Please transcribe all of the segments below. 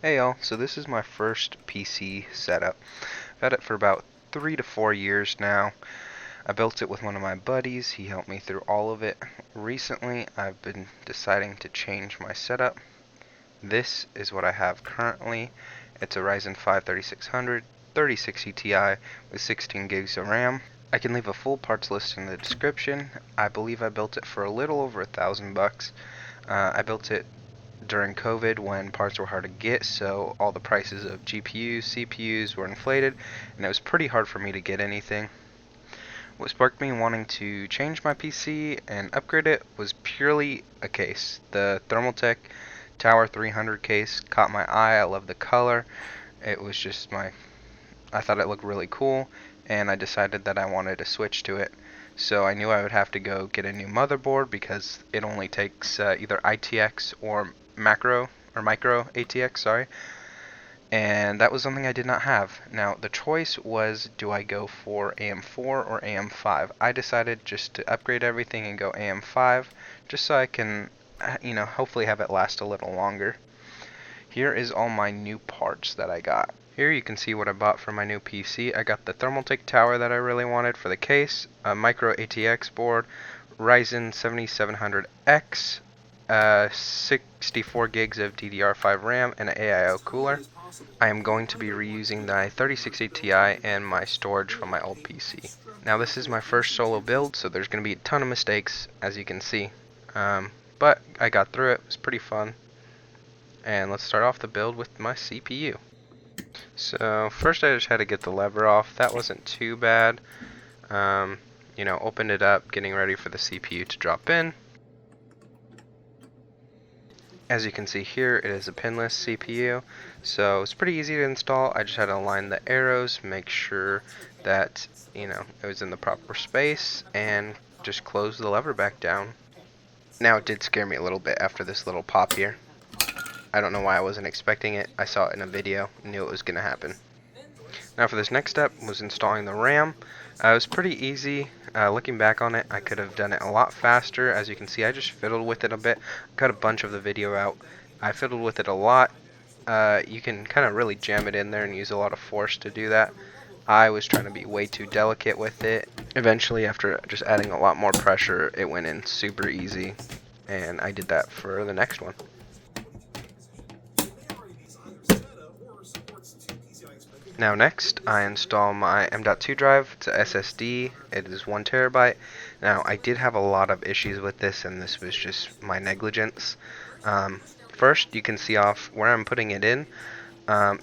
Hey y'all, so this is my first PC setup. I've had it for about 3 to 4 years now. I built it with one of my buddies. He helped me through all of it. Recently, I've been deciding to change my setup. This is what I have currently. It's a Ryzen 5 3600 3060 Ti with 16 gigs of RAM. I can leave a full parts list in the description. I believe I built it for a little over $1,000. I built it during COVID when parts were hard to get, so all the prices of GPUs, CPUs were inflated, and it was pretty hard for me to get anything. What sparked me wanting to change my PC and upgrade it was purely a case. The Thermaltake Tower 300 case caught my eye. I love the color. It was just I thought it looked really cool, and I decided that I wanted to switch to it. So I knew I would have to go get a new motherboard because it only takes either ITX or micro ATX, sorry. And that was something I did not have. Now the choice was, do I go for AM4 or AM5? I decided just to upgrade everything and go AM5 just so I can hopefully have it last a little longer. Here is all my new parts that I got. Here you can see what I bought for my new PC. I got the Thermaltake tower that I really wanted for the case, a micro ATX board, Ryzen 7700X, 64 gigs of DDR5 RAM, and an AIO cooler. I am going to be reusing the 3060 Ti and my storage from my old PC. Now this is my first solo build, so there's going to be a ton of mistakes, as you can see. But I got through it. It was pretty fun. And let's start off the build with my CPU. So first I just had to get the lever off. That wasn't too bad. Opened it up, getting ready for the CPU to drop in. As you can see here, it is a pinless CPU, so it's pretty easy to install. I just had to align the arrows, make sure that it was in the proper space, and just close the lever back down. Now it did scare me a little bit after this little pop here. I don't know why I wasn't expecting it. I saw it in a video, knew it was going to happen. Now for this next step was installing the RAM. It was pretty easy. Looking back on it, I could have done it a lot faster. As you can see, I just fiddled with it a bit. Cut a bunch of the video out. I fiddled with it a lot. You can kind of really jam it in there and use a lot of force to do that. I was trying to be way too delicate with it. Eventually, after just adding a lot more pressure, it went in super easy. And I did that for the next one. Now next, I install my M.2 drive to SSD. It is 1 terabyte. Now I did have a lot of issues with this, and this was just my negligence. First, you can see off where I'm putting it in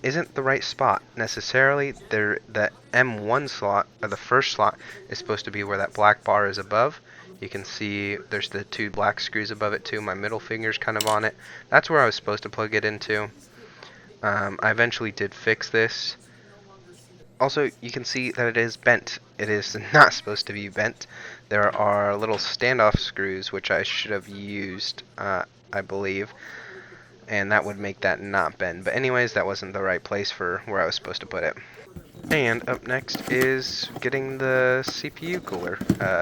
isn't the right spot necessarily. The M1 slot, or the first slot, is supposed to be where that black bar is above. You can see there's the 2 black screws above it too. My middle finger's kind of on it. That's where I was supposed to plug it into. I eventually did fix this. Also, you can see that it is bent. It is not supposed to be bent. There are little standoff screws, which I should have used, I believe, and that would make that not bend. But anyways, that wasn't the right place for where I was supposed to put it. And up next is getting the CPU cooler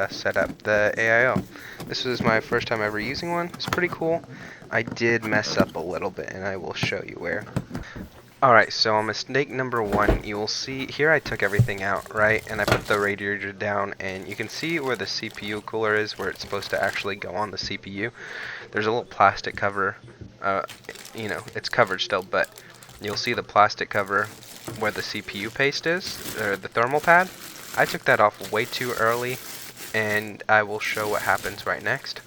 set up, the AIO. This was my first time ever using one. It's pretty cool. I did mess up a little bit, and I will show you where. Alright, so on mistake number 1, you will see here I took everything out, right? And I put the radiator down, and you can see where the CPU cooler is, where it's supposed to actually go on the CPU. There's a little plastic cover, it's covered still, but you'll see the plastic cover where the CPU paste is, or the thermal pad. I took that off way too early, and I will show what happens right next.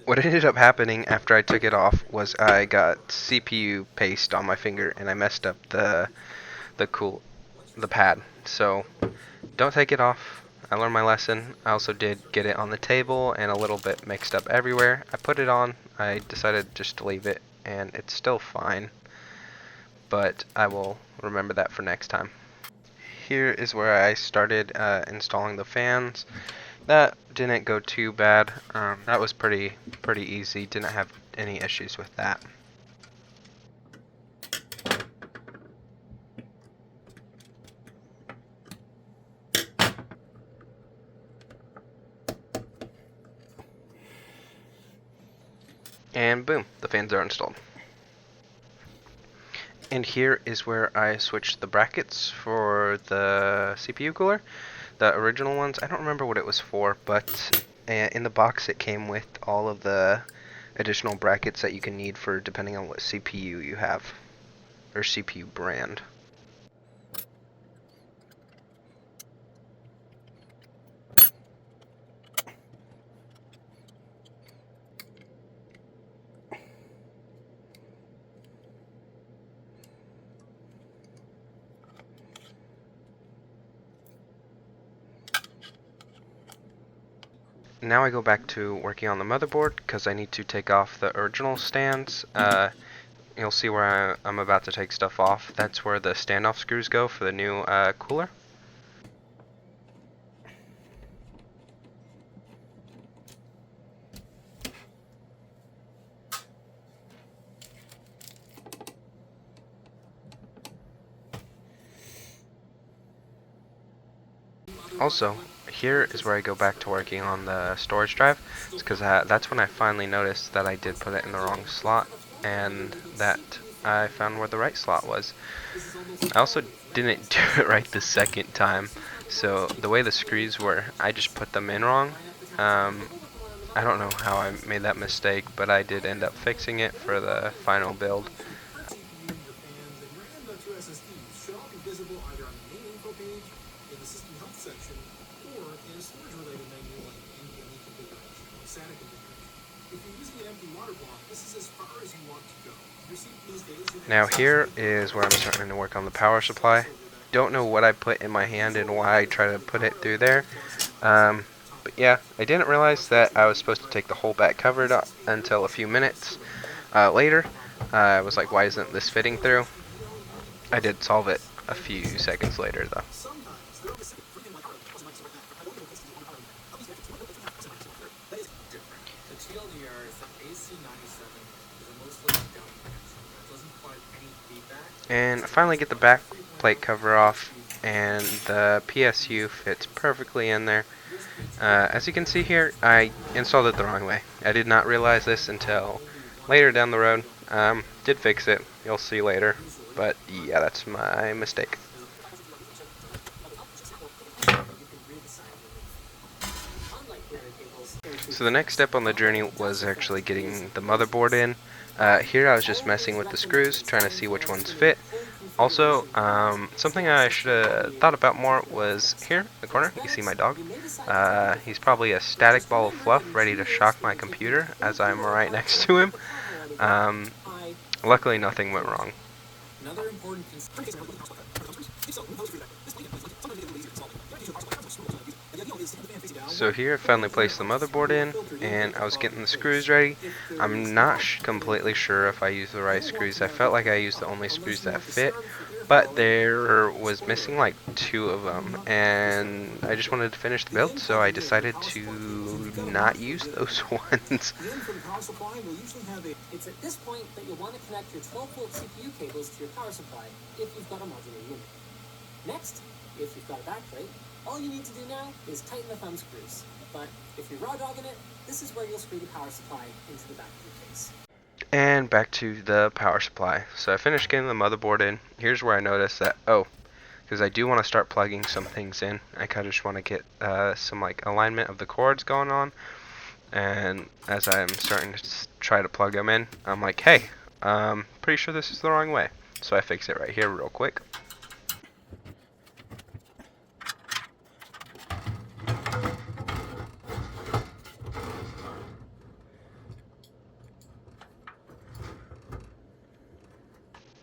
What ended up happening after I took it off was I got CPU paste on my finger, and I messed up the pad. So don't take it off. I learned my lesson. I also did get it on the table and a little bit mixed up everywhere. I put it on. I decided just to leave it, and it's still fine. But I will remember that for next time. Here is where I started installing the fans. That didn't go too bad. That was pretty easy. Didn't have any issues with that. And boom, the fans are installed. And here is where I switched the brackets for the CPU cooler. The original ones, I don't remember what it was for, but in the box it came with all of the additional brackets that you can need for depending on what CPU you have, or CPU brand. Now I go back to working on the motherboard because I need to take off the original stands. You'll see where I'm about to take stuff off. That's where the standoff screws go for the new cooler. Also, here is where I go back to working on the storage drive, because that's when I finally noticed that I did put it in the wrong slot, and that I found where the right slot was. I also didn't do it right the second time, so the way the screws were, I just put them in wrong. I don't know how I made that mistake, but I did end up fixing it for the final build. Now here is where I'm starting to work on the power supply. Don't know what I put in my hand and why I try to put it through there. But yeah, I didn't realize that I was supposed to take the whole back cover until a few minutes later. I was like, why isn't this fitting through? I did solve it a few seconds later though. And I finally get the back plate cover off, and the PSU fits perfectly in there. As you can see here, I installed it the wrong way. I did not realize this until later down the road. Did fix it, you'll see later, but yeah, that's my mistake. So the next step on the journey was actually getting the motherboard in. Here I was just messing with the screws, trying to see which ones fit. Also, something I should have thought about more was here in the corner, you see my dog. He's probably a static ball of fluff ready to shock my computer as I'm right next to him. Luckily nothing went wrong. So here I finally placed the motherboard in, and I was getting the screws ready. I'm not completely sure if I used the right screws. I felt like I used the only screws that fit, but there was missing like 2 of them, and I just wanted to finish the build, so I decided to not use those ones. It's at this point that you'll want to connect your 12-volt CPU cables to your power supply if you've got a modular unit. Next, if you've got a backplate, all you need to do now is tighten the thumb screws. But if you're raw dogging it, this is where you'll screw the power supply into the back of your case. And back to the power supply. So I finished getting the motherboard in. Here's where I noticed that, because I do want to start plugging some things in. I kind of just want to get some like alignment of the cords going on. And as I'm starting to try to plug them in, I'm like, hey, pretty sure this is the wrong way. So I fix it right here real quick.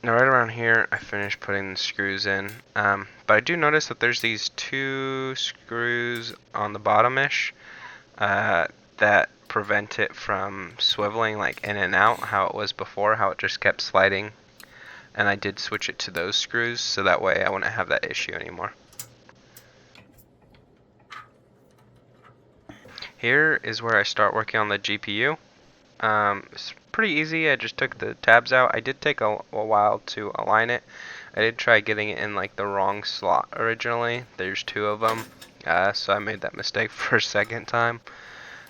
Now right around here I finished putting the screws in, but I do notice that there's these 2 screws on the bottom-ish that prevent it from swiveling like in and out how it was before, how it just kept sliding, and I did switch it to those screws so that way I wouldn't have that issue anymore. Here is where I start working on the GPU. It's pretty easy. I just took the tabs out. I did take a while to align it. I did try getting it in like the wrong slot originally. There's 2 of them, so I made that mistake for a second time.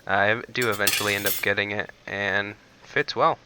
I do eventually end up getting it, and fits well.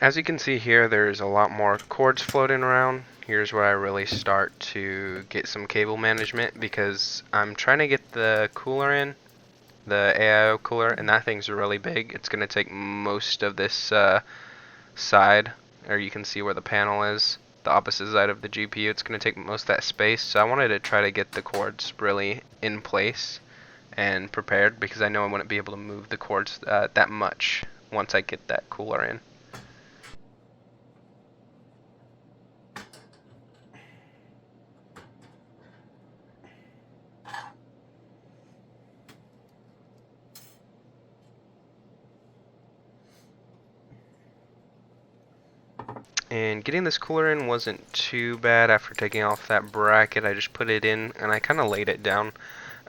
As you can see here, there's a lot more cords floating around. Here's where I really start to get some cable management because I'm trying to get the cooler in, the AIO cooler, and that thing's really big. It's going to take most of this side, or you can see where the panel is, the opposite side of the GPU. It's going to take most of that space, so I wanted to try to get the cords really in place and prepared because I know I wouldn't be able to move the cords that much once I get that cooler in. And getting this cooler in wasn't too bad. After taking off that bracket, I just put it in and I kind of laid it down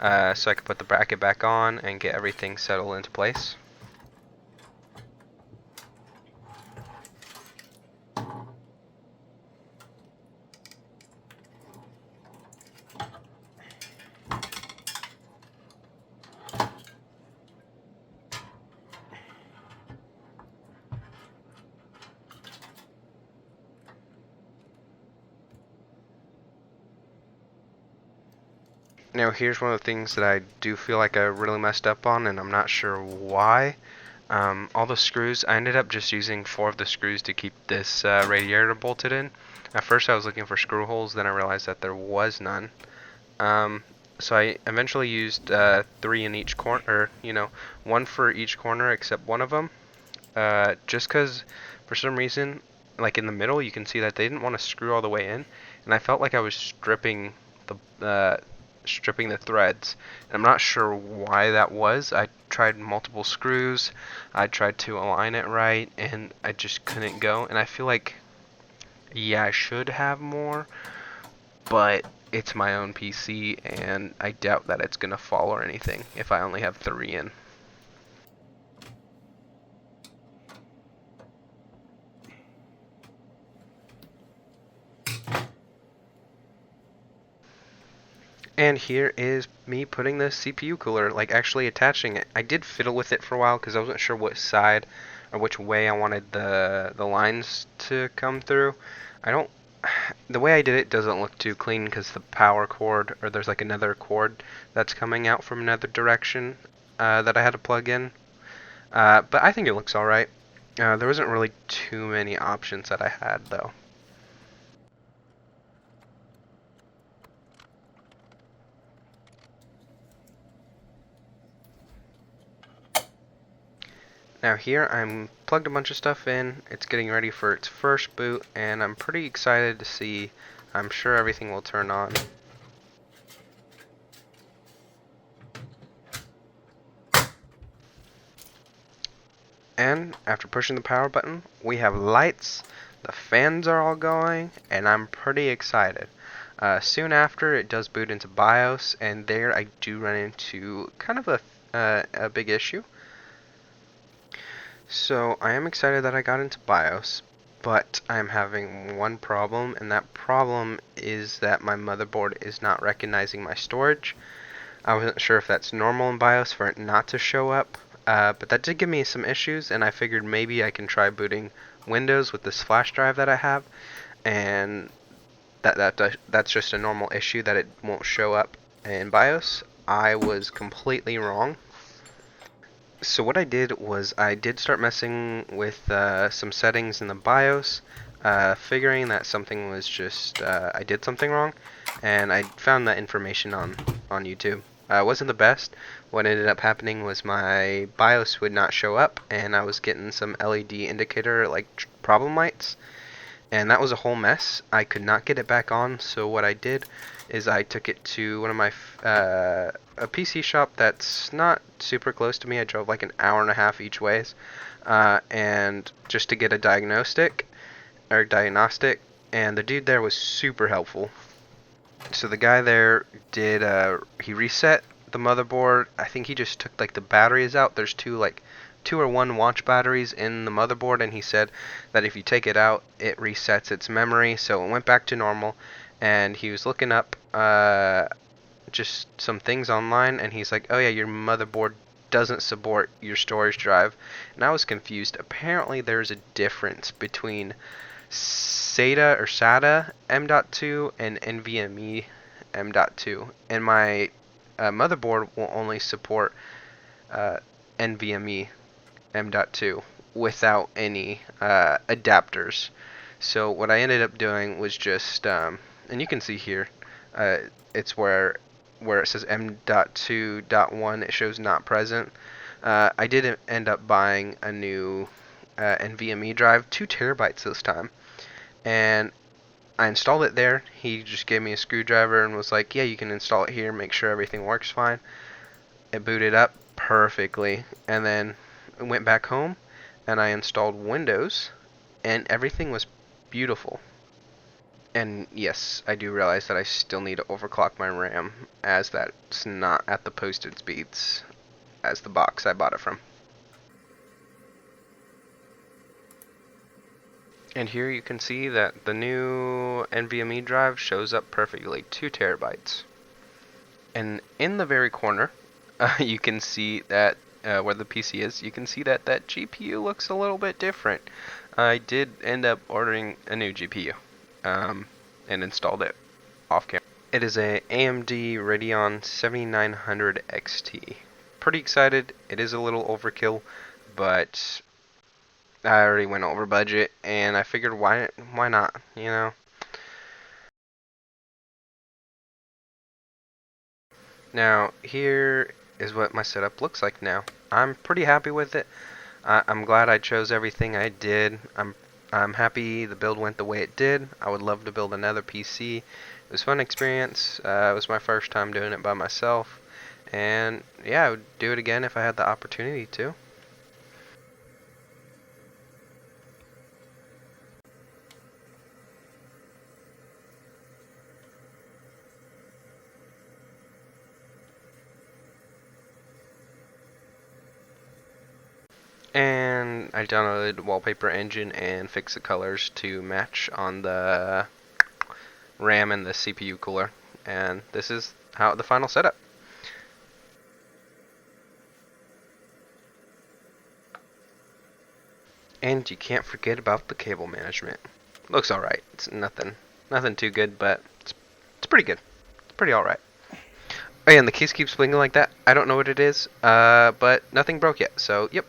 so I could put the bracket back on and get everything settled into place. Now here's one of the things that I do feel like I really messed up on, and I'm not sure why. All the screws, I ended up just using 4 of the screws to keep this radiator bolted in. At first I was looking for screw holes, then I realized that there was none. So I eventually used 3 in each corner, or, 1 for each corner except one of them. Just because for some reason, like in the middle, you can see that they didn't want to screw all the way in, and I felt like I was stripping the threads. And I'm not sure why that was. I tried multiple screws, I tried to align it right, and I just couldn't go. And I feel like, yeah, I should have more, but it's my own PC, and I doubt that it's gonna fall or anything if I only have 3 in. And here is me putting the CPU cooler, like actually attaching it. I did fiddle with it for a while because I wasn't sure which side or which way I wanted the lines to come through. I don't, the way I did it doesn't look too clean because the power cord, or there's like another cord that's coming out from another direction that I had to plug in. But I think it looks alright. There wasn't really too many options that I had though. Now here I'm plugged a bunch of stuff in, it's getting ready for its first boot, and I'm pretty excited to see. I'm sure everything will turn on. And after pushing the power button, we have lights, the fans are all going, and I'm pretty excited. Soon after, it does boot into BIOS, and there I do run into kind of a big issue. So I am excited that I got into BIOS, but I'm having one problem, and that problem is that my motherboard is not recognizing my storage. I wasn't sure if that's normal in BIOS for it not to show up, but that did give me some issues, and I figured maybe I can try booting Windows with this flash drive that I have, and that's just a normal issue that it won't show up in BIOS. I was completely wrong. So what I did was I did start messing with some settings in the BIOS, figuring that something was just I did something wrong, and I found that information on YouTube. It wasn't the best. What ended up happening was my BIOS would not show up, and I was getting some LED indicator like problem lights, and that was a whole mess. I could not get it back on, so what I did is I took it to one of my a PC shop that's not super close to me. I drove like an hour and a half each ways, and just to get a diagnostic, and the dude there was super helpful. So the guy there did he reset the motherboard. I think he just took like the batteries out. There's two or one watch batteries in the motherboard, and he said that if you take it out, it resets its memory. So it went back to normal, and he was looking up just some things online, and he's like, oh yeah, your motherboard doesn't support your storage drive, and I was confused. Apparently, there's a difference between SATA M.2 and NVMe M.2, and my motherboard will only support NVMe M.2 without any adapters. So what I ended up doing was just, and you can see here, uh, it's where it says M.2.1, it shows not present. I did end up buying a new NVMe drive, 2 terabytes this time, and I installed it there. He just gave me a screwdriver and was like, "Yeah, you can install it here. Make sure everything works fine." It booted up perfectly, and then I went back home and I installed Windows, and everything was beautiful. And yes, I do realize that I still need to overclock my RAM, as that's not at the posted speeds as the box I bought it from. And here you can see that the new NVMe drive shows up perfectly, 2 terabytes. And in the very corner, you can see that where the PC is, you can see that that GPU looks a little bit different. I did end up ordering a new GPU and installed it off camera. It is a AMD Radeon 7900 XT. Pretty excited. It is a little overkill, but I already went over budget, and I figured why not, you know? Now, here is what my setup looks like now. I'm pretty happy with it. I'm glad I chose everything I did. I'm happy the build went the way it did. I would love to build another PC. It was a fun experience. It was my first time doing it by myself. And yeah, I would do it again if I had the opportunity to. And I downloaded Wallpaper Engine and fixed the colors to match on the RAM and the CPU cooler. And this is how the final setup. And you can't forget about the cable management. Looks alright. It's nothing too good, but it's pretty good. It's pretty alright. Oh yeah, and the case keeps blinking like that. I don't know what it is, but nothing broke yet. So, yep,